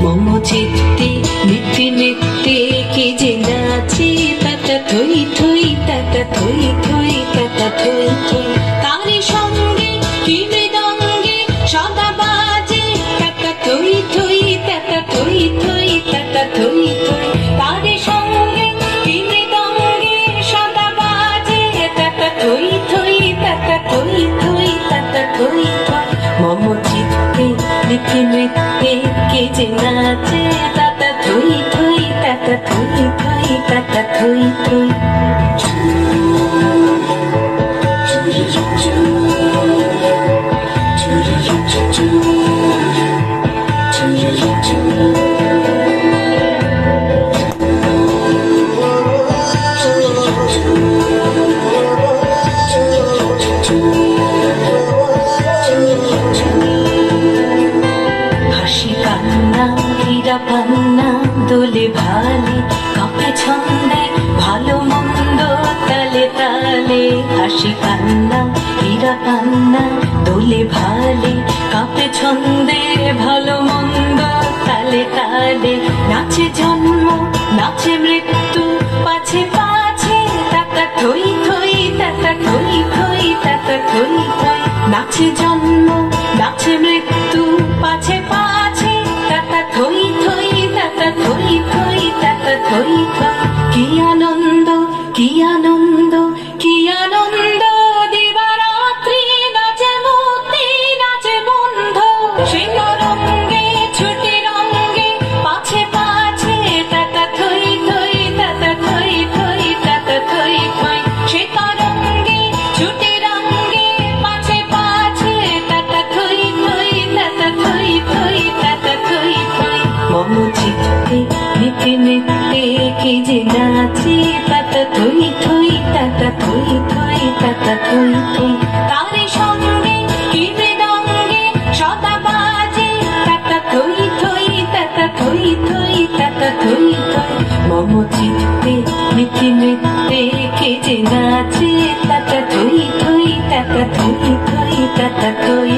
मोमो चित्ते नित्ते नित्ते के जे नाचे ताता थई थई ताता थई थई ताता थई थई तारे संगे की मृदंगे सदा बाजे ताता थई थई ताता थई थई ताता थई थई तारे संगे की मृदंगे सदा बाजे ताता थई थई ताता थई थई ताता थई थई मोमो चित्ते नित्ते नित्ते के जे नाचे ताता थई थई ताता थई थई ताता थई थई পান্না দোলে ভালে কাঁপে ছন্দে ভালো মন্দ তালে তালে হাসি কান্না হীরা পান্না দোলে ভালে কাঁপে ছন্দে ভালো মন্দ তালে তালে নাচে জন্ম নাচে মৃত্যু পাছে পাছে তাতা থই থই তাতা থই থই তাতা থই থই নাচে জন্ম নাচে মৃত্যু পাছে পাছে তাতা থই থই তাতা থই থই তাতা থই থই কি আনন্দ কি আনন্দ কি আনন্দ দিবারাত্রি নাচে মুক্তি নাচে বন্ধ সে তরঙ্গে ছুটি রঙ্গে পাছে পাছে তাতা থই থই তাতা থই থই তাতা থই থই সে তরঙ্গে ছুটি রঙ্গে পাছে পাছে তাতা থই থই তাতা থই থই তাতা থই থই মোমো চিত্তে নিতে নিতে কে যে নাচে তাতা থই থই তাতা থই থই তাতা থই থই তারে সঙ্গে কি মৃদঙ্গে সদা বাজে তাতা থই থই তাতা থই থই তাতা থই থই মোমো চিত্তে নিতে নিতে কে যে নাচে তাতা থই থই তাতা থই থই তাতা থই